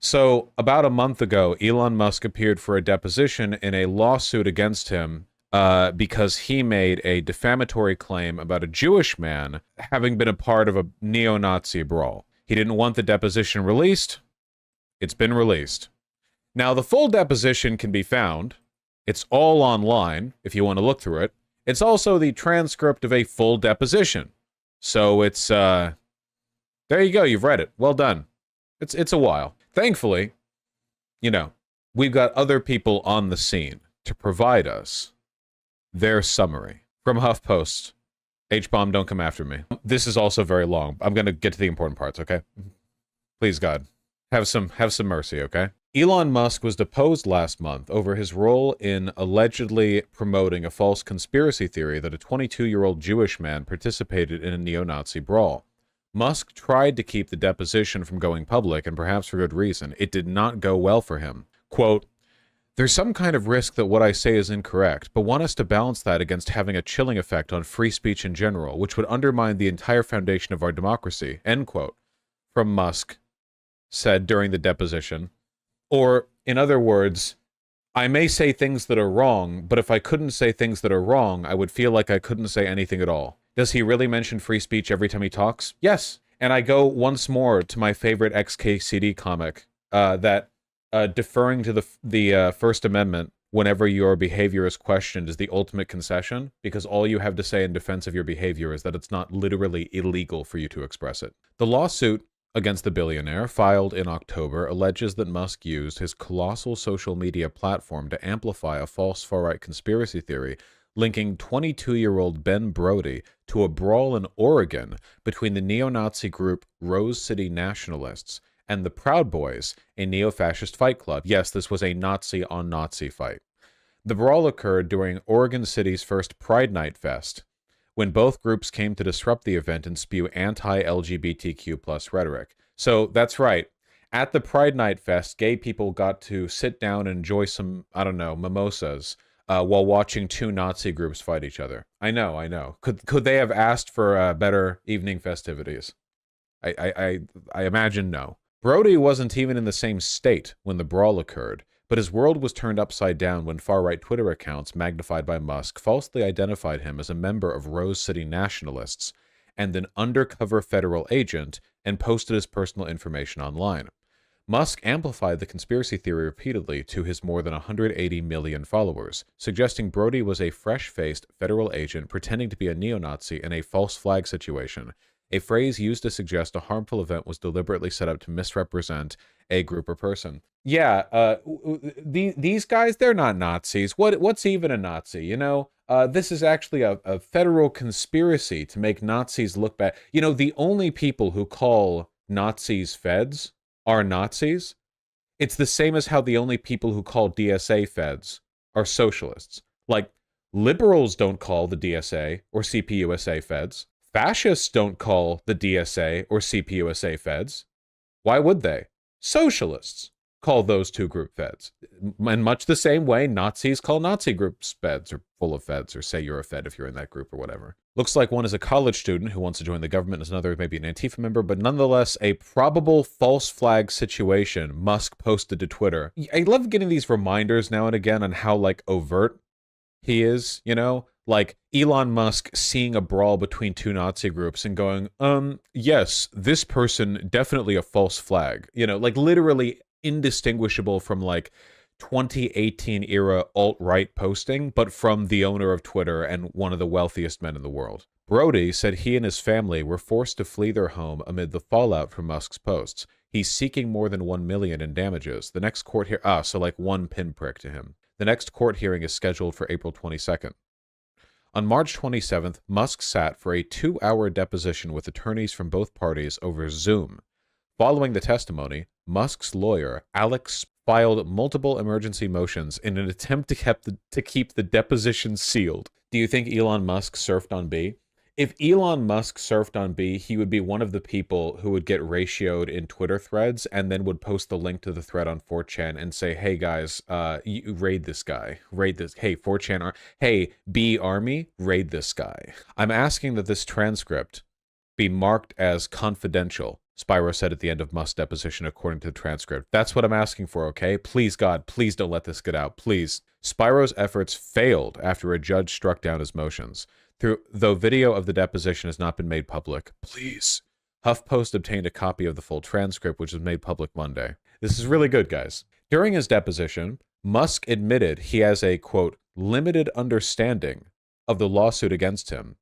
So, about a month ago, Elon Musk appeared for a deposition in a lawsuit against him because he made a defamatory claim about a Jewish man having been a part of a neo-Nazi brawl. He didn't want the deposition released. It's been released. Now, the full deposition can be found. It's all online if you want to look through it. It's also the transcript of a full deposition. So it's, there you go. You've read it. Well done. It's a while. Thankfully, you know, we've got other people on the scene to provide us their summary. From HuffPost, H-bomb, don't come after me. This is also very long. I'm going to get to the important parts, okay? Please, God, have some mercy, okay? Elon Musk was deposed last month over his role in allegedly promoting a false conspiracy theory that a 22-year-old Jewish man participated in a neo-Nazi brawl. Musk tried to keep the deposition from going public, and perhaps for good reason. It did not go well for him. Quote, "There's some kind of risk that what I say is incorrect, but want us to balance that against having a chilling effect on free speech in general, which would undermine the entire foundation of our democracy," end quote, from Musk said during the deposition. Or, in other words, I may say things that are wrong, but if I couldn't say things that are wrong, I would feel like I couldn't say anything at all. Does he really mention free speech every time he talks? Yes. And I go once more to my favorite XKCD comic, that deferring to the First Amendment whenever your behavior is questioned is the ultimate concession, because all you have to say in defense of your behavior is that it's not literally illegal for you to express it. The lawsuit against the billionaire, filed in October, alleges that Musk used his colossal social media platform to amplify a false far-right conspiracy theory linking 22-year-old Ben Brody to a brawl in Oregon between the neo-Nazi group Rose City Nationalists and the Proud Boys, a neo-fascist fight club. Yes, this was a Nazi-on-Nazi fight. The brawl occurred during Oregon City's first Pride Night Fest, when both groups came to disrupt the event and spew anti-LGBTQ+ rhetoric. So, that's right. At the Pride Night Fest, gay people got to sit down and enjoy some, I don't know, mimosas, while watching two Nazi groups fight each other. I know. Could they have asked for better evening festivities? I imagine no. Brody wasn't even in the same state when the brawl occurred, but his world was turned upside down when far-right Twitter accounts, magnified by Musk, falsely identified him as a member of Rose City Nationalists and an undercover federal agent and posted his personal information online. Musk amplified the conspiracy theory repeatedly to his more than 180 million followers, suggesting Brody was a fresh-faced federal agent pretending to be a neo-Nazi in a false flag situation, a phrase used to suggest a harmful event was deliberately set up to misrepresent a group or person. Yeah, these guys, they're not Nazis. What's even a Nazi, you know? This is actually a federal conspiracy to make Nazis look bad. You know, the only people who call Nazis feds are Nazis. It's the same as how the only people who call DSA feds are socialists. Like, liberals don't call the DSA or CPUSA feds. Fascists don't call the DSA or CPUSA feds. Why would they? Socialists call those two group feds. In much the same way, Nazis call Nazi groups feds, or full of feds, or say you're a fed if you're in that group or whatever. Looks like one is a college student who wants to join the government, as another maybe an Antifa member, but nonetheless a probable false flag situation Musk posted to Twitter. I love getting these reminders now and again on how, like, overt he is, you know? Like, Elon Musk seeing a brawl between two Nazi groups and going, yes, this person, definitely a false flag. You know, like, literally indistinguishable from, like, 2018 era alt-right posting, but from the owner of Twitter and one of the wealthiest men in the world. Brody said he and his family were forced to flee their home amid the fallout from Musk's posts. He's seeking more than $1 million in damages. The next court so like one pinprick to him. The next court hearing is scheduled for April 22nd. On March 27th, Musk sat for a 2-hour deposition with attorneys from both parties over Zoom. Following the testimony, Musk's lawyer, Alex, filed multiple emergency motions in an attempt to keep the deposition sealed. Do you think Elon Musk surfed on B? If Elon Musk surfed on B, he would be one of the people who would get ratioed in Twitter threads and then would post the link to the thread on 4chan and say, hey guys, you raid this guy, raid this, hey 4chan, hey B Army, raid this guy. I'm asking that this transcript be marked as confidential Spyro said at the end of Musk's deposition, according to the transcript. That's what I'm asking for, okay? Please, God, please don't let this get out, please. Spyro's efforts failed after a judge struck down his motions. Though video of the deposition has not been made public, please. HuffPost obtained a copy of the full transcript, which was made public Monday. This is really good, guys. During his deposition, Musk admitted he has a, quote, limited understanding of the lawsuit against him,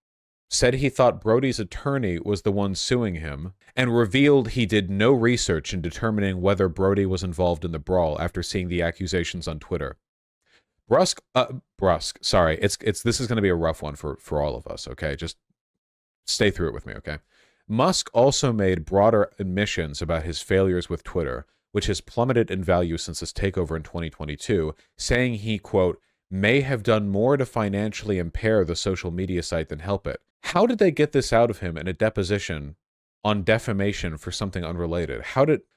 said he thought Brody's attorney was the one suing him, and revealed he did no research in determining whether Brody was involved in the brawl after seeing the accusations on Twitter. Sorry, this is going to be a rough one for all of us, okay? Just stay through it with me, okay? Musk also made broader admissions about his failures with Twitter, which has plummeted in value since his takeover in 2022, saying he, quote, may have done more to financially impair the social media site than help it. How did they get this out of him in a deposition on defamation for something unrelated?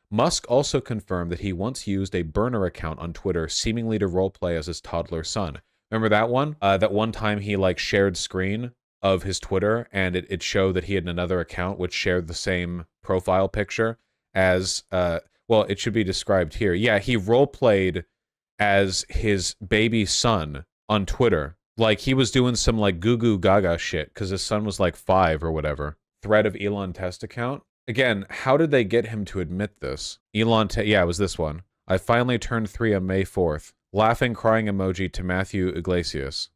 Musk also confirmed that he once used a burner account on Twitter seemingly to roleplay as his toddler son. Remember that one? That one time he shared screen of his Twitter and it showed that he had another account which shared the same profile picture as, well, it should be described here. Yeah, he roleplayed as his baby son on Twitter. He was doing some goo goo gaga shit because his son was 5 or whatever. Thread of Elon test account. Again, how did they get him to admit this? Yeah, it was this one. I finally turned 3 on May 4th. Laughing, crying emoji to Matthew Iglesias.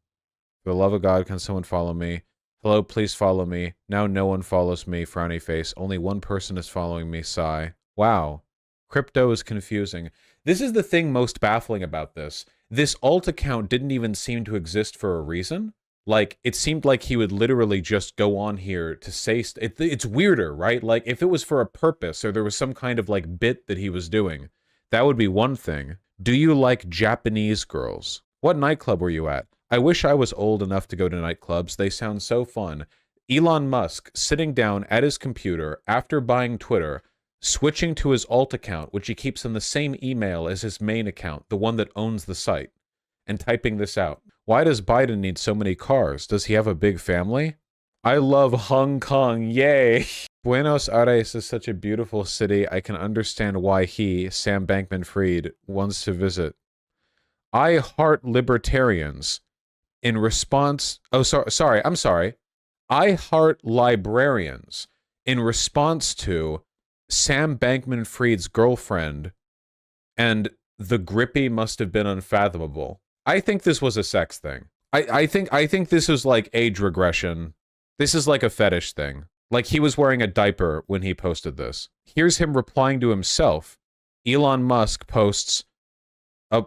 For the love of God, can someone follow me? Hello, please follow me. Now no one follows me, frowny face. Only one person is following me, sigh. Wow. Crypto is confusing. This is the thing most baffling about this. This alt account didn't even seem to exist for a reason. It seemed like he would literally just go on here to say... It's weirder, right? If it was for a purpose or there was some kind of, bit that he was doing, that would be one thing. Do you like Japanese girls? What nightclub were you at? I wish I was old enough to go to nightclubs. They sound so fun. Elon Musk sitting down at his computer after buying Twitter, switching to his alt account, which he keeps in the same email as his main account, the one that owns the site, and typing this out. Why does Biden need so many cars? Does he have a big family? I love Hong Kong, yay! Buenos Aires is such a beautiful city. I can understand why he, Sam Bankman-Fried, wants to visit. I heart libertarians. In response... Oh, sorry, I'm sorry. I heart librarians. In response to Sam Bankman-Fried's girlfriend and the grippy must have been unfathomable. I think this was a sex thing. I think this is age regression. This is a fetish thing. He was wearing a diaper when he posted this. Here's him replying to himself. Elon Musk posts a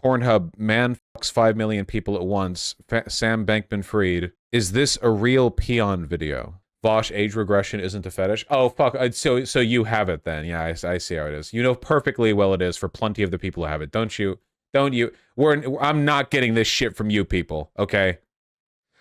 Pornhub, man fucks 5 million people at once. Sam Bankman-Fried. Is this a real peon video? Vosh, age regression isn't a fetish. Oh, fuck. So you have it then. Yeah, I see how it is. You know perfectly well it is for plenty of the people who have it. Don't you? I'm not getting this shit from you people, okay?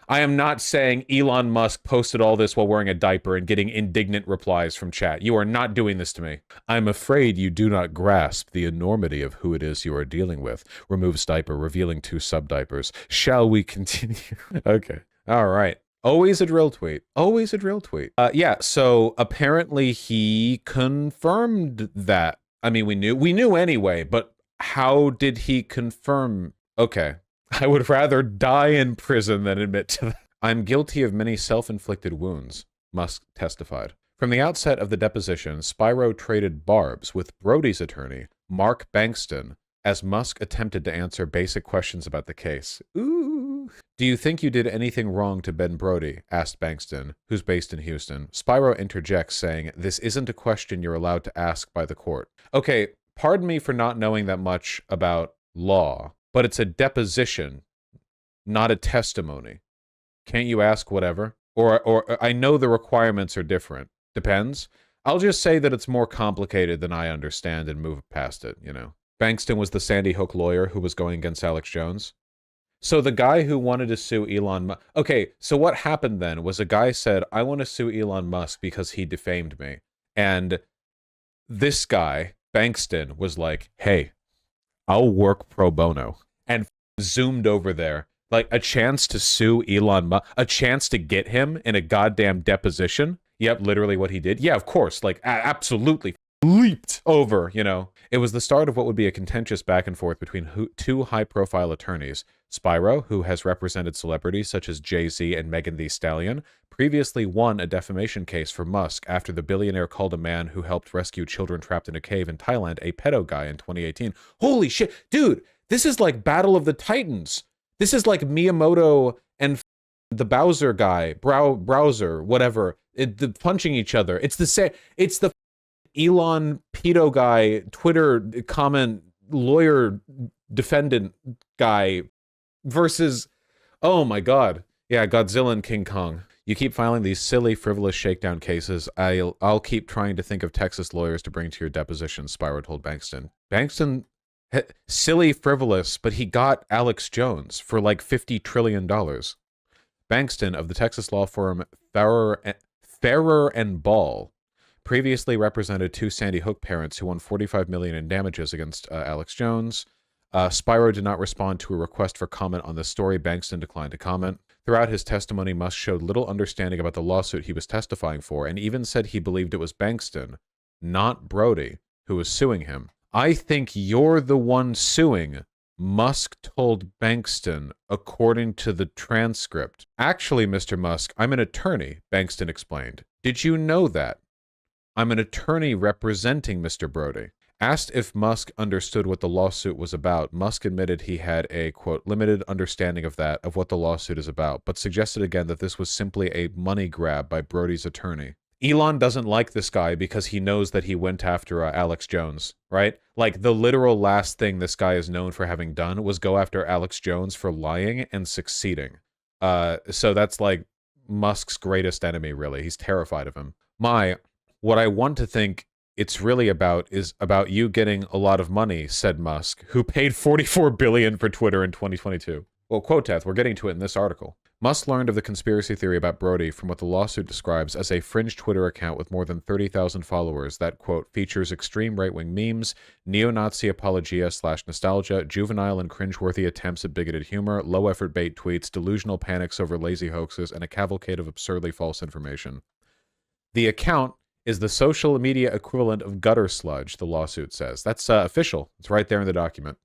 I am not saying Elon Musk posted all this while wearing a diaper and getting indignant replies from chat. You are not doing this to me. I'm afraid you do not grasp the enormity of who it is you are dealing with. Removes diaper, revealing 2 sub-diapers. Shall we continue? Okay. All right. Always a drill tweet. Always a drill tweet. Yeah, so apparently he confirmed that. I mean, we knew anyway, but how did he confirm? Okay. I would rather die in prison than admit to that. I'm guilty of many self-inflicted wounds, Musk testified. From the outset of the deposition, Spyro traded barbs with Brody's attorney, Mark Bankston, as Musk attempted to answer basic questions about the case. Ooh. Do you think you did anything wrong to Ben Brody? Asked Bankston, who's based in Houston. Spyro interjects, saying, this isn't a question you're allowed to ask by the court. Okay, pardon me for not knowing that much about law, but it's a deposition, not a testimony. Can't you ask whatever? Or I know the requirements are different. Depends. I'll just say that it's more complicated than I understand and move past it, you know. Bankston was the Sandy Hook lawyer who was going against Alex Jones. So the guy who wanted to sue Elon Musk... Okay, so what happened then was a guy said, I want to sue Elon Musk because he defamed me. And this guy, Bankston, was like, hey, I'll work pro bono. And zoomed over there. Like, a chance to sue Elon Musk, a chance to get him in a goddamn deposition. Yep, literally what he did. Yeah, of course. Like, absolutely leaped over, you know. It was the start of what would be a contentious back and forth between two high-profile attorneys. Spyro, who has represented celebrities such as Jay-Z and Megan Thee Stallion, previously won a defamation case for Musk after the billionaire called a man who helped rescue children trapped in a cave in Thailand a pedo guy in 2018. Holy shit. Dude, this is like Battle of the Titans. This is like Miyamoto and the Bowser guy, Browser, whatever, the punching each other. It's the same. It's the Elon pedo guy, Twitter comment lawyer defendant guy versus, oh my god, yeah, Godzilla and King Kong. You keep filing these silly, frivolous shakedown cases. I'll keep trying to think of Texas lawyers to bring to your deposition, Spyro told Bankston. Bankston, silly, frivolous, but he got Alex Jones for like $50 trillion. Bankston of the Texas law firm Farrer and Ball previously represented two Sandy Hook parents who won $45 million in damages against Alex Jones. Spyro did not respond to a request for comment on this story. Bankston declined to comment. Throughout his testimony, Musk showed little understanding about the lawsuit he was testifying for, and even said he believed it was Bankston, not Brody, who was suing him. I think you're the one suing, Musk told Bankston, according to the transcript. Actually, Mr. Musk, I'm an attorney, Bankston explained. Did you know that? I'm an attorney representing Mr. Brody. Asked if Musk understood what the lawsuit was about, Musk admitted he had a, quote, limited understanding of what the lawsuit is about, but suggested again that this was simply a money grab by Brody's attorney. Elon doesn't like this guy because he knows that he went after Alex Jones, right? Like, the literal last thing this guy is known for having done was go after Alex Jones for lying and succeeding. So that's like Musk's greatest enemy, really. He's terrified of him. What I want to think it's really about is about you getting a lot of money, said Musk, who paid $44 billion for Twitter in 2022. Well, quote death, we're getting to it in this article. Musk learned of the conspiracy theory about Brody from what the lawsuit describes as a fringe Twitter account with more than 30,000 followers that, quote, features extreme right-wing memes, neo-Nazi apologia/nostalgia, juvenile and cringeworthy attempts at bigoted humor, low-effort bait tweets, delusional panics over lazy hoaxes, and a cavalcade of absurdly false information. The account is the social media equivalent of gutter sludge, the lawsuit says. That's official. It's right there in the document.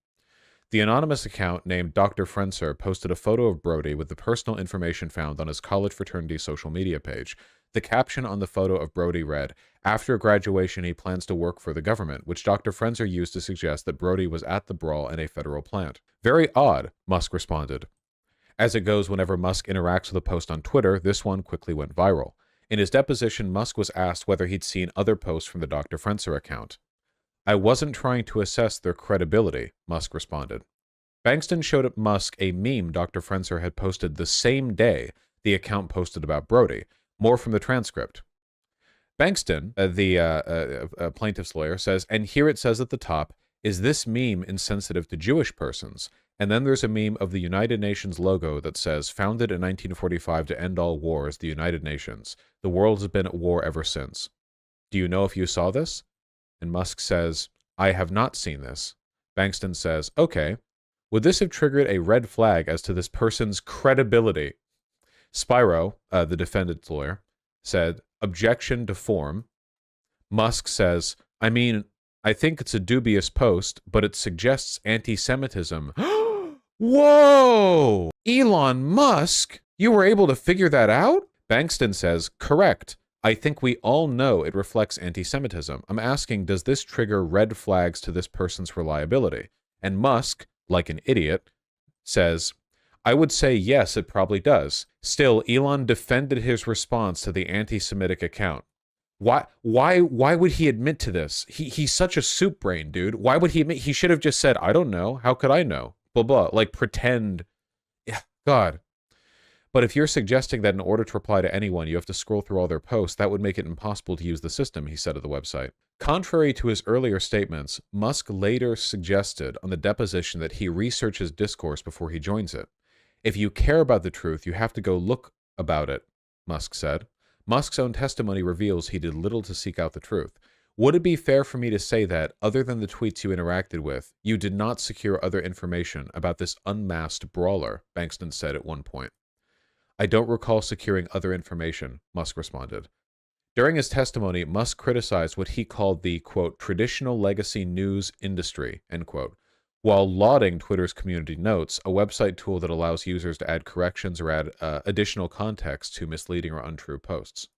The anonymous account named Dr. Frenzer posted a photo of Brody with the personal information found on his college fraternity social media page. The caption on the photo of Brody read, "After graduation, he plans to work for the government," which Dr. Frenzer used to suggest that Brody was at the brawl in a federal plant. Very odd, Musk responded. As it goes whenever Musk interacts with a post on Twitter, this one quickly went viral. In his deposition, Musk was asked whether he'd seen other posts from the Dr. Frenzer account. "I wasn't trying to assess their credibility," Musk responded. Bankston showed Musk a meme Dr. Frenzer had posted the same day the account posted about Brody. More from the transcript. Bankston, the plaintiff's lawyer, says, and here it says at the top, "Is this meme insensitive to Jewish persons?" And then there's a meme of the United Nations logo that says, "Founded in 1945 to end all wars, the United Nations. The world has been at war ever since. Do you know if you saw this?" And Musk says, "I have not seen this." Bankston says, "Okay. Would this have triggered a red flag as to this person's credibility?" Spyro, the defendant's lawyer, said, "Objection to form." Musk says, "I mean, I think it's a dubious post, but it suggests anti-Semitism." Whoa! Elon Musk? You were able to figure that out? Bankston says, "Correct. I think we all know it reflects anti-Semitism. I'm asking, does this trigger red flags to this person's reliability?" And Musk, like an idiot, says, "I would say yes, it probably does." Still, Elon defended his response to the anti-Semitic account. Why would he admit to this? He's such a soup brain, dude. Why would he admit? He should have just said, "I don't know. How could I know?" Blah, blah. Like, pretend. Yeah, God. But if you're suggesting that in order to reply to anyone, you have to scroll through all their posts, that would make it impossible to use the system, he said at the website. Contrary to his earlier statements, Musk later suggested on the deposition that he researches discourse before he joins it. "If you care about the truth, you have to go look about it," Musk said. Musk's own testimony reveals he did little to seek out the truth. "Would it be fair for me to say that, other than the tweets you interacted with, you did not secure other information about this unmasked brawler?" Bankston said at one point. "I don't recall securing other information," Musk responded. During his testimony, Musk criticized what he called the, quote, traditional legacy news industry, end quote, while lauding Twitter's community notes, a website tool that allows users to add corrections or add additional context to misleading or untrue posts.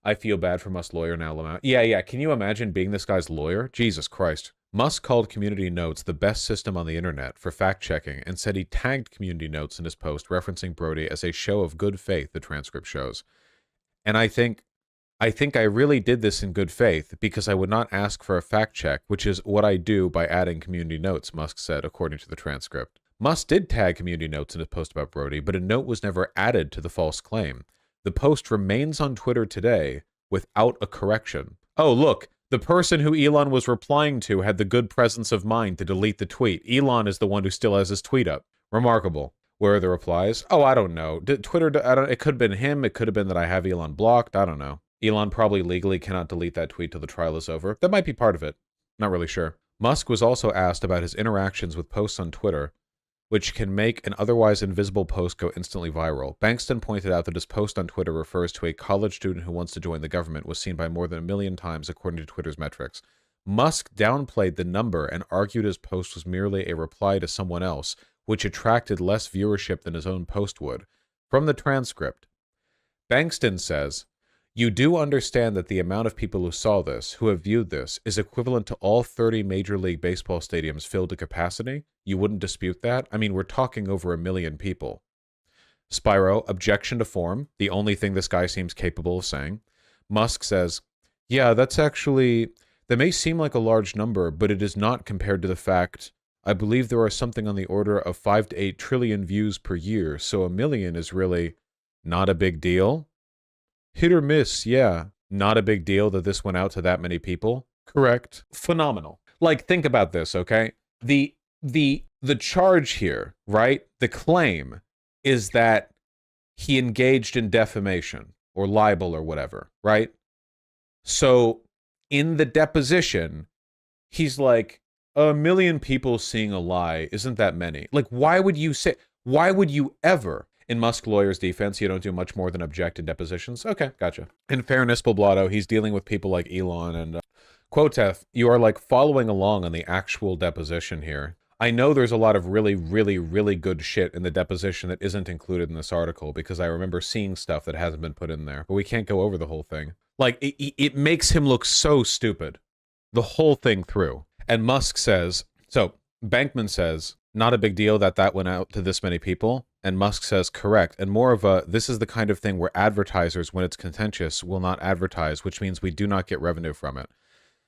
I feel bad for Musk's lawyer now, Lamau. Yeah. Can you imagine being this guy's lawyer? Jesus Christ. Musk called Community Notes the best system on the internet for fact-checking and said he tagged Community Notes in his post referencing Brody as a show of good faith, the transcript shows. And I think I really did this in good faith because I would not ask for a fact check, which is what I do by adding Community Notes, Musk said, according to the transcript. Musk did tag Community Notes in his post about Brody, but a note was never added to the false claim. The post remains on Twitter today without a correction. Oh, look, the person who Elon was replying to had the good presence of mind to delete the tweet. Elon is the one who still has his tweet up. Remarkable. Where are the replies? Oh, I don't know. Twitter, it could have been him. It could have been that I have Elon blocked. I don't know. Elon probably legally cannot delete that tweet till the trial is over. That might be part of it. Not really sure. Musk was also asked about his interactions with posts on Twitter, which can make an otherwise invisible post go instantly viral. Bankston pointed out that his post on Twitter refers to a college student who wants to join the government was seen by more than 1 million times according to Twitter's metrics. Musk downplayed the number and argued his post was merely a reply to someone else, which attracted less viewership than his own post would. From the transcript, Bankston says, "You do understand that the amount of people who saw this, who have viewed this, is equivalent to all 30 Major League Baseball stadiums filled to capacity? You wouldn't dispute that? I mean, we're talking over 1 million people." Spyro, objection to form, the only thing this guy seems capable of saying. Musk says, "Yeah, that may seem like a large number, but it is not compared to the fact I believe there are something on the order of 5 to 8 trillion views per year, so 1 million is really not a big deal." Hit or miss, yeah. Not a big deal that this went out to that many people. Correct. Phenomenal. Like, think about this, okay? The charge here, right? The claim is that he engaged in defamation or libel or whatever, right? So in the deposition, he's like, 1 million people seeing a lie isn't that many. Like, why would you ever? In Musk lawyer's defense, you don't do much more than object in depositions. Okay, gotcha. In fairness, Poblado, he's dealing with people like Elon and Quoteth. You are like following along on the actual deposition here. I know there's a lot of really, really, really good shit in the deposition that isn't included in this article because I remember seeing stuff that hasn't been put in there, but we can't go over the whole thing. Like, it makes him look so stupid, the whole thing through. And Musk says, so Bankman says, not a big deal that went out to this many people. And Musk says, correct. And more of a, this is the kind of thing where advertisers, when it's contentious, will not advertise, which means we do not get revenue from it.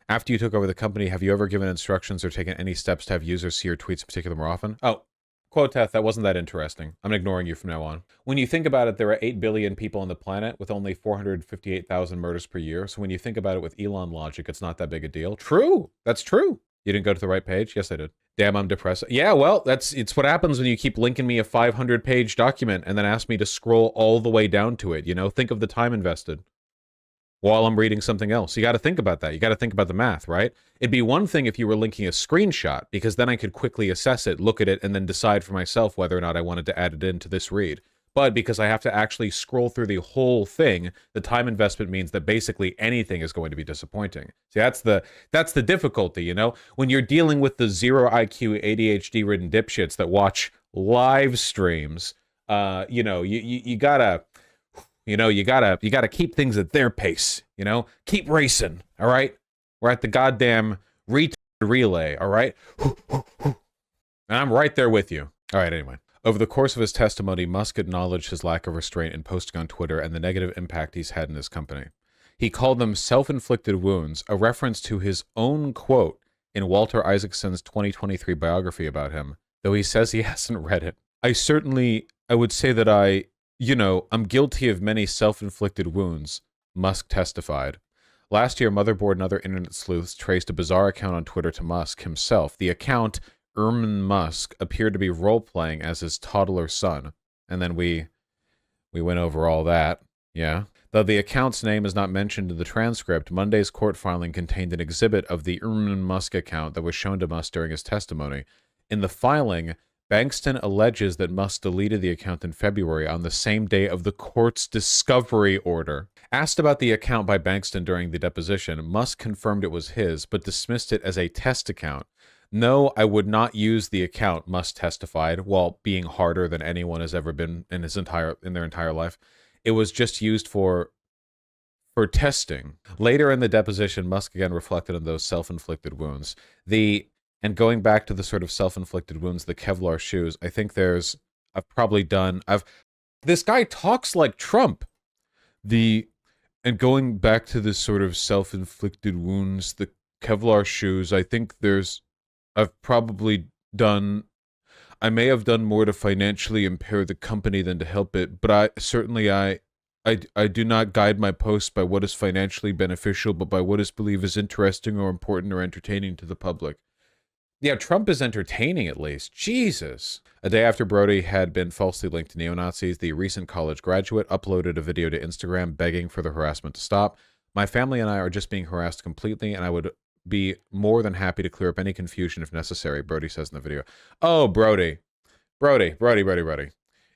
After you took over the company, have you ever given instructions or taken any steps to have users see your tweets in particular more often? Oh, Quoteth, that wasn't that interesting. I'm ignoring you from now on. When you think about it, there are 8 billion people on the planet with only 458,000 murders per year. So when you think about it with Elon logic, it's not that big a deal. True. That's true. You didn't go to the right page? Yes, I did. Damn, I'm depressed. Yeah, well, it's what happens when you keep linking me a 500-page document and then ask me to scroll all the way down to it, you know? Think of the time invested while I'm reading something else. You got to think about that. You got to think about the math, right? It'd be one thing if you were linking a screenshot, because then I could quickly assess it, look at it, and then decide for myself whether or not I wanted to add it into this read. But because I have to actually scroll through the whole thing, the time investment means that basically anything is going to be disappointing. See, that's the difficulty, you know? When you're dealing with the 0 IQ ADHD-ridden dipshits that watch live streams, you know, you gotta keep things at their pace, you know? Keep racing, all right? We're at the goddamn retard relay, all right? And I'm right there with you. All right, anyway. Over the course of his testimony, Musk acknowledged his lack of restraint in posting on Twitter and the negative impact he's had in his company. He called them self-inflicted wounds, a reference to his own quote in Walter Isaacson's 2023 biography about him, though he says he hasn't read it. I would say that I'm guilty of many self-inflicted wounds, Musk testified. Last year, Motherboard and other internet sleuths traced a bizarre account on Twitter to Musk himself. The account, Elon Musk, appeared to be role-playing as his toddler son. And then we went over all that, yeah. Though the account's name is not mentioned in the transcript, Monday's court filing contained an exhibit of the Elon Musk account that was shown to Musk during his testimony. In the filing, Bankston alleges that Musk deleted the account in February on the same day of the court's discovery order. Asked about the account by Bankston during the deposition, Musk confirmed it was his, but dismissed it as a test account. No, I would not use the account, Musk testified, while being harder than anyone has ever been in their entire life. It was just used for testing. Later in the deposition, Musk again reflected on those self-inflicted wounds. And going back to the sort of self-inflicted wounds, the Kevlar shoes, I think this guy talks like Trump. And going back to this sort of self-inflicted wounds, the Kevlar shoes, I think I may have done more to financially impair the company than to help it, but I do not guide my posts by what is financially beneficial, but by what is believed as interesting or important or entertaining to the public. Yeah, Trump is entertaining at least. Jesus. A day after Brody had been falsely linked to neo-Nazis, the recent college graduate uploaded a video to Instagram begging for the harassment to stop. My family and I are just being harassed completely, and I would be more than happy to clear up any confusion if necessary, Brody says in the video. Oh, Brody. Brody.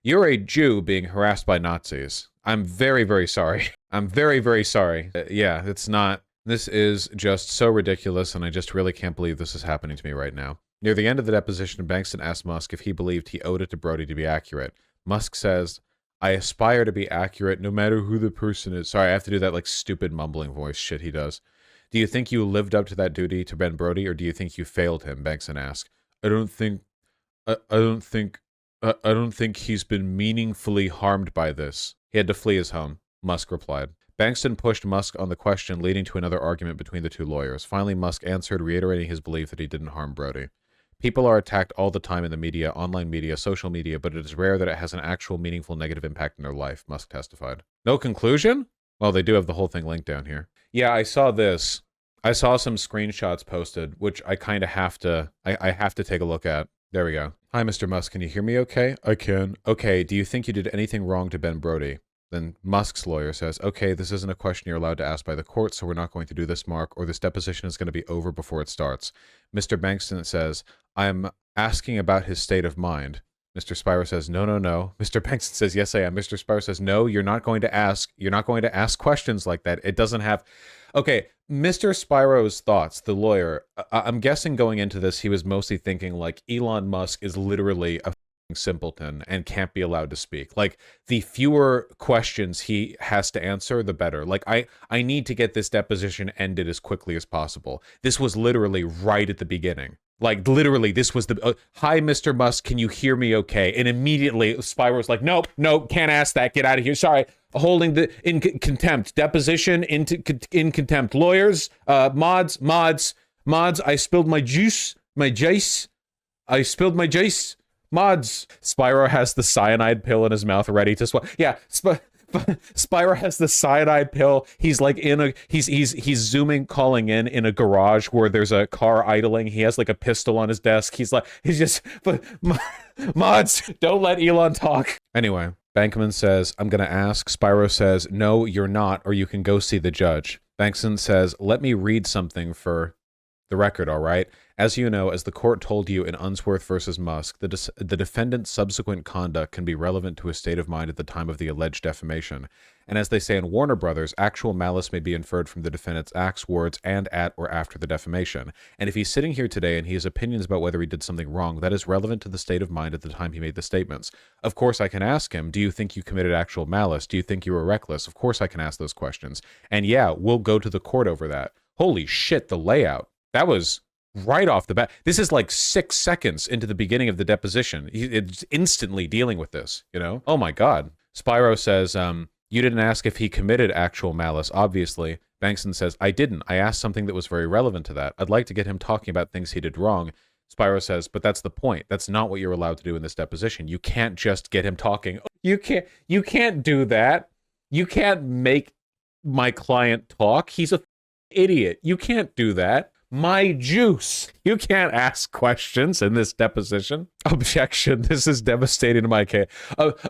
You're a Jew being harassed by Nazis. I'm very, very sorry. I'm very, very sorry. Yeah, it's not... This is just so ridiculous, and I just really can't believe this is happening to me right now. Near the end of the deposition, Bankston asked Musk if he believed he owed it to Brody to be accurate. Musk says, I aspire to be accurate no matter who the person is. Sorry, I have to do that like stupid mumbling voice shit he does. Do you think you lived up to that duty to Ben Brody, or do you think you failed him? Bankston asked. I don't think he's been meaningfully harmed by this. He had to flee his home, Musk replied. Bankston pushed Musk on the question, leading to another argument between the two lawyers. Finally, Musk answered, reiterating his belief that he didn't harm Brody. People are attacked all the time in the media, online media, social media, but it is rare that it has an actual meaningful negative impact in their life, Musk testified. No conclusion? Well, they do have the whole thing linked down here. Yeah, I saw this. I saw some screenshots posted, which I kind of have to, I have to take a look at. There we go. Hi, Mr. Musk. Can you hear me okay? I can. Okay, do you think you did anything wrong to Ben Brody? Then Musk's lawyer says, okay, this isn't a question you're allowed to ask by the court, so we're not going to do this, Mark, or this deposition is going to be over before it starts. Mr. Bankston says, I'm asking about his state of mind. Mr. Spiro says, no. Mr. Bankston says, yes, I am. Mr. Spiro says, no, you're not going to ask questions like that. It doesn't have... Okay, Mr. Spiro's thoughts, the lawyer, I'm guessing going into this, he was mostly thinking like Elon Musk is literally a simpleton and can't be allowed to speak. Like, the fewer questions he has to answer, the better. Like, I need to get this deposition ended as quickly as possible. This was literally right at the beginning. Like, literally, this was the, hi, Mr. Musk, can you hear me okay? And immediately, Spiro's like, nope, can't ask that, get out of here, sorry. Holding the, in contempt, deposition, in contempt. Lawyers, mods, I spilled my juice, I spilled my jace. Mods. Spyro has the cyanide pill in his mouth ready to swallow. Yeah, Spyro has the cyanide pill. He's like he's zooming, calling in a garage where there's a car idling. He has like a pistol on his desk. He's just, mods, don't let Elon talk. Anyway, Bankman says, I'm gonna ask. Spyro says, no, you're not, or you can go see the judge. Bankson says, let me read something for the record, all right? As you know, as the court told you in Unsworth versus Musk, the defendant's subsequent conduct can be relevant to his state of mind at the time of the alleged defamation. And as they say in Warner Brothers, actual malice may be inferred from the defendant's acts, words, and at or after the defamation. And if he's sitting here today and he has opinions about whether he did something wrong, that is relevant to the state of mind at the time he made the statements. Of course, I can ask him, do you think you committed actual malice? Do you think you were reckless? Of course I can ask those questions. And yeah, we'll go to the court over that. Holy shit, the layout. That was right off the bat. This is like 6 seconds into the beginning of the deposition. It's instantly dealing with this, you know? Oh my God. Spyro says, you didn't ask if he committed actual malice, obviously. Bankson says, I didn't. I asked something that was very relevant to that. I'd like to get him talking about things he did wrong. Spyro says, but that's the point. That's not what you're allowed to do in this deposition. You can't just get him talking. You can't do that. You can't make my client talk. He's a idiot. You can't do that. my juice. You can't ask questions in this deposition. Objection. This is devastating to my case.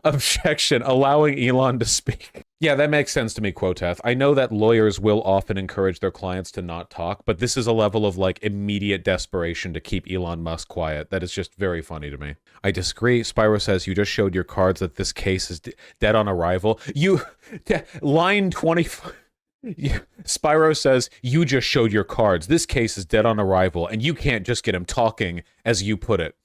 Objection. Allowing Elon to speak. Yeah, that makes sense to me, Quoteth. I know that lawyers will often encourage their clients to not talk, but this is a level of, like, immediate desperation to keep Elon Musk quiet. That is just very funny to me. I disagree. Spyro says, you just showed your cards that this case is dead on arrival. Line 24... Spyro says, you just showed your cards. This case is dead on arrival, and you can't just get him talking, as you put it.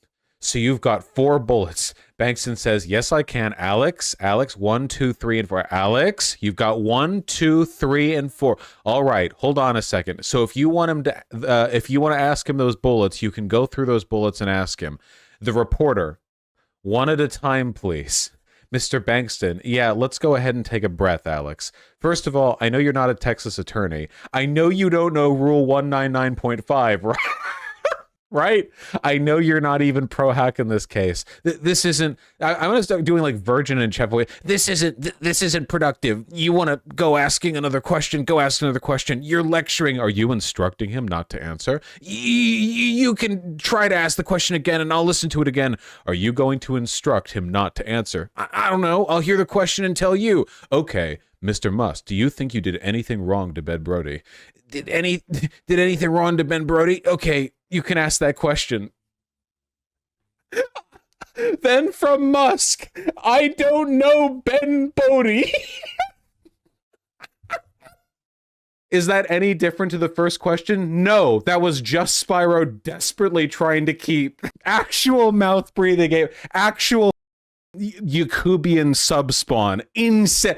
So you've got 4 bullets. Bankston says, yes, I can. Alex, 1, 2, 3, and 4. Alex, you've got 1, 2, 3, and 4. All right, hold on a second. So if you want him to, if you want to ask him those bullets, you can go through those bullets and ask him. The reporter, one at a time, please. Mr. Bankston, yeah, let's go ahead and take a breath, Alex. First of all, I know you're not a Texas attorney. I know you don't know Rule 199.5, right? Right? I know you're not even pro-hack in this case. This isn't... I'm gonna start doing like Virgin and Chevrolet. This isn't productive. You want to go asking another question? Go ask another question. You're lecturing. Are you instructing him not to answer? You can try to ask the question again, and I'll listen to it again. Are you going to instruct him not to answer? I don't know. I'll hear the question and tell you. Okay, Mr. Musk, do you think you did anything wrong to Ben Brody? Did anything wrong to Ben Brody? Okay, you can ask that question. Then from Musk, I don't know Ben Brody. Is that any different to the first question? No, that was just Spyro desperately trying to keep actual mouth breathing, actual Yakubian subspawn. Insane.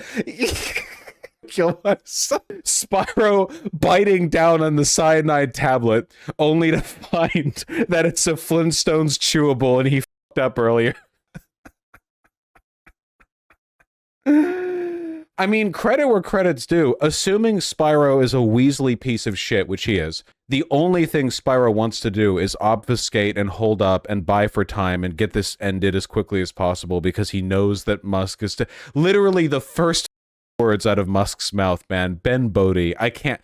Kill us. Spyro biting down on the cyanide tablet, only to find that it's a Flintstones chewable and he fucked up earlier. I mean, credit where credit's due. Assuming Spyro is a Weasley piece of shit, which he is, the only thing Spyro wants to do is obfuscate and hold up and buy for time and get this ended as quickly as possible because he knows that Musk is literally the first words out of Musk's mouth, man. Ben Bodie. I can't.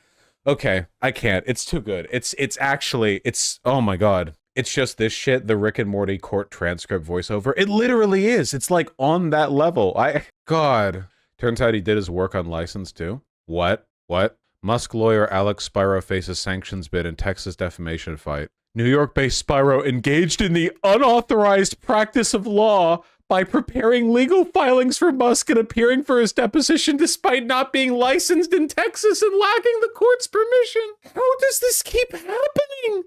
Okay, I can't. It's too good. It's actually, oh my god. It's just this shit, the Rick and Morty court transcript voiceover. It literally is. It's like on that level. God. Turns out he did his work on license too. What? Musk lawyer Alex Spyro faces sanctions bid in Texas defamation fight. New York-based Spyro engaged in the unauthorized practice of law by preparing legal filings for Musk and appearing for his deposition despite not being licensed in Texas and lacking the court's permission. How does this keep happening?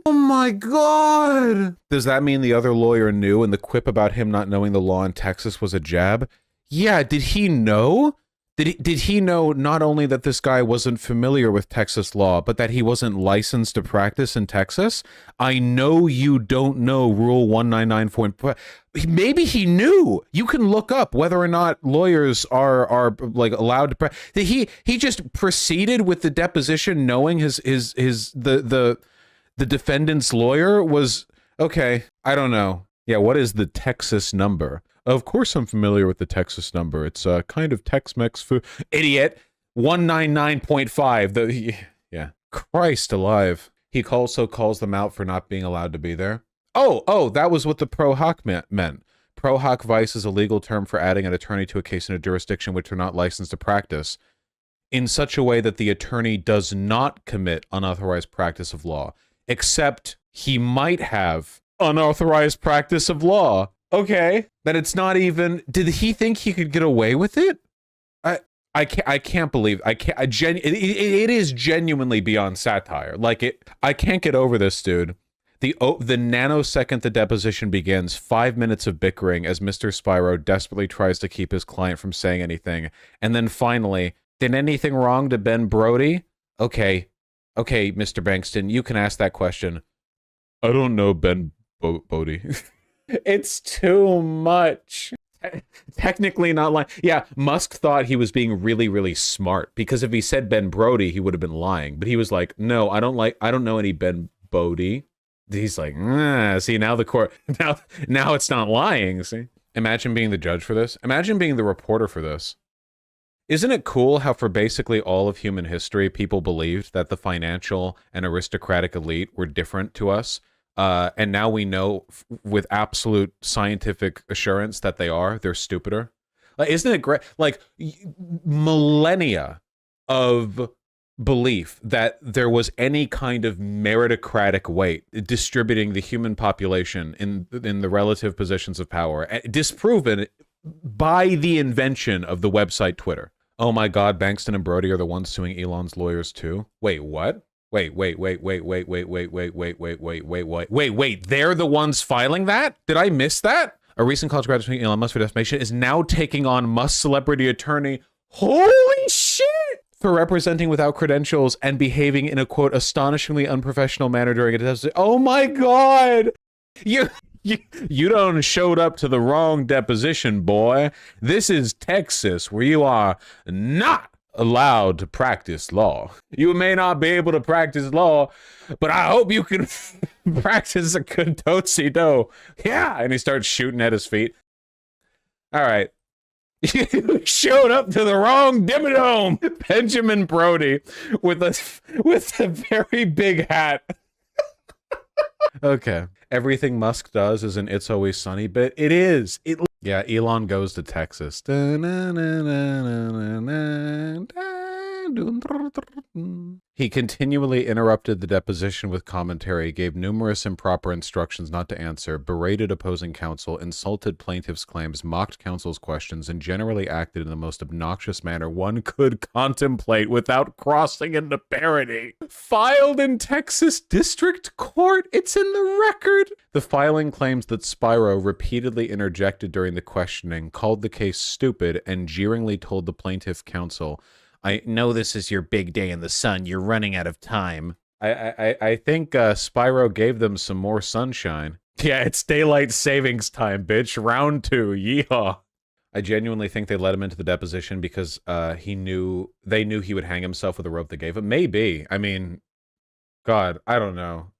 Oh my god. Does that mean the other lawyer knew and the quip about him not knowing the law in Texas was a jab? Yeah, did he know? Did he know not only that this guy wasn't familiar with Texas law, but that he wasn't licensed to practice in Texas? I know you don't know Rule 199.5. Maybe he knew. You can look up whether or not lawyers are like allowed to practice. He just proceeded with the deposition knowing the defendant's lawyer was okay. I don't know. Yeah, what is the Texas number? Of course I'm familiar with the Texas number. It's a kind of Tex-Mex food. Idiot. 199.5. Yeah. Christ alive. He also calls them out for not being allowed to be there. Oh, that was what the pro hoc meant. Pro hoc vice is a legal term for adding an attorney to a case in a jurisdiction which they're not licensed to practice in such a way that the attorney does not commit unauthorized practice of law, except he might have unauthorized practice of law. Okay, then it's not even. Did he think he could get away with it? I can't believe. It is genuinely beyond satire. Like it. I can't get over this, dude. The nanosecond the deposition begins, 5 minutes of bickering as Mr. Spyro desperately tries to keep his client from saying anything, and then finally, did anything wrong to Ben Brody? Okay, Mr. Bankston, you can ask that question. I don't know Ben Brody. It's too much. Technically not lying. Yeah, Musk thought he was being really, really smart because if he said Ben Brody, he would have been lying. But he was like, no, I don't know any Ben Brody. He's like, see, now the court, now it's not lying, see? Imagine being the judge for this. Imagine being the reporter for this. Isn't it cool how for basically all of human history, people believed that the financial and aristocratic elite were different to us? And now we know with absolute scientific assurance that they are. They're stupider. Like, isn't it great? Like, millennia of belief that there was any kind of meritocratic weight distributing the human population in the relative positions of power, disproven by the invention of the website Twitter. Oh my God, Bankston and Brody are the ones suing Elon's lawyers too. Wait, what? Wait. They're the ones filing that? Did I miss that? A recent college graduate suing Elon Musk for defamation is now taking on Musk celebrity attorney. Holy shit! For representing without credentials and behaving in a quote astonishingly unprofessional manner during a test. Oh my God! You done showed up to the wrong deposition, boy. This is Texas, where you are not allowed to practice law. You may not be able to practice law, but I hope you can practice a good do-si-do. Yeah, and he starts shooting at his feet. All right. You showed up to the wrong Dimmadome. Benjamin Brody with a very big hat. Okay. Everything Musk does is an It's Always Sunny bit. It is. Yeah, Elon goes to Texas. He continually interrupted the deposition with commentary, gave numerous improper instructions not to answer, berated opposing counsel, insulted plaintiffs' claims, mocked counsel's questions, and generally acted in the most obnoxious manner one could contemplate without crossing into parody. Filed in Texas District Court. It's in the record. The filing claims that Spyro repeatedly interjected during the questioning, called the case stupid, and jeeringly told the plaintiff counsel, I know this is your big day in the sun. You're running out of time. I think Spyro gave them some more sunshine. Yeah, it's daylight savings time, bitch. Round 2. Yeehaw. I genuinely think they let him into the deposition because they knew he would hang himself with a rope they gave him. Maybe. I mean, God, I don't know.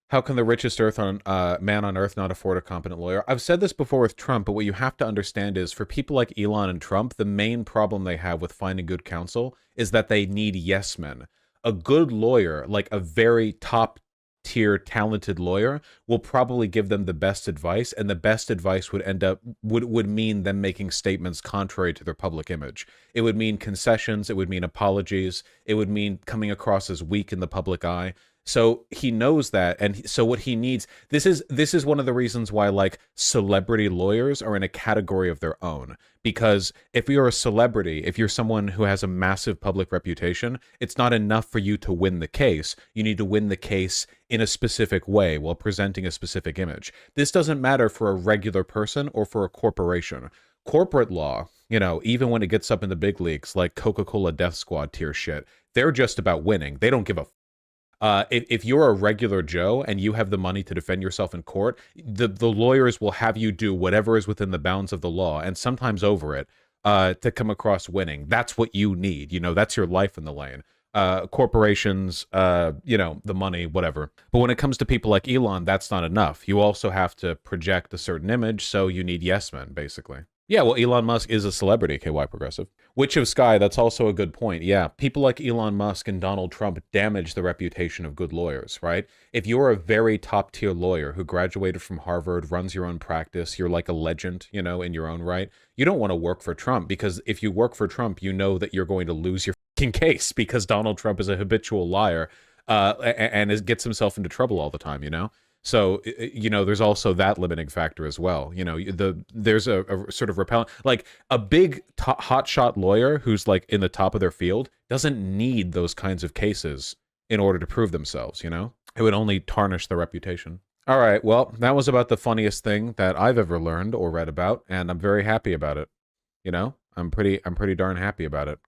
How can the richest man on earth not afford a competent lawyer? I've said this before with Trump, but what you have to understand is for people like Elon and Trump, the main problem they have with finding good counsel is that they need yes men. A good lawyer, like a very top tier talented lawyer, will probably give them the best advice, and the best advice would mean them making statements contrary to their public image. It would mean concessions, it would mean apologies, it would mean coming across as weak in the public eye. So he knows that, and so what he needs, this is one of the reasons why, like, celebrity lawyers are in a category of their own. Because if you're a celebrity, if you're someone who has a massive public reputation, it's not enough for you to win the case. You need to win the case in a specific way while presenting a specific image. This doesn't matter for a regular person or for a corporation. Corporate law, you know, even when it gets up in the big leagues, like Coca-Cola Death Squad tier shit, they're just about winning. They don't give a if you're a regular Joe and you have the money to defend yourself in court, the lawyers will have you do whatever is within the bounds of the law, and sometimes over it, to come across winning. That's what you need. You know, that's your life in the lane. Corporations, you know, the money, whatever. But when it comes to people like Elon, that's not enough. You also have to project a certain image, so you need yes men, basically. Yeah, well, Elon Musk is a celebrity, KY Progressive. Witch of Sky, that's also a good point. Yeah, people like Elon Musk and Donald Trump damage the reputation of good lawyers, right? If you're a very top-tier lawyer who graduated from Harvard, runs your own practice, you're like a legend, you know, in your own right, you don't want to work for Trump, because if you work for Trump, you know that you're going to lose your fucking case, because Donald Trump is a habitual liar and gets himself into trouble all the time, you know? So, you know, there's also that limiting factor as well. You know, there's a sort of repellent, like a big hotshot lawyer who's like in the top of their field doesn't need those kinds of cases in order to prove themselves, you know? It would only tarnish their reputation. All right, well, that was about the funniest thing that I've ever learned or read about, and I'm very happy about it. You know, I'm pretty darn happy about it.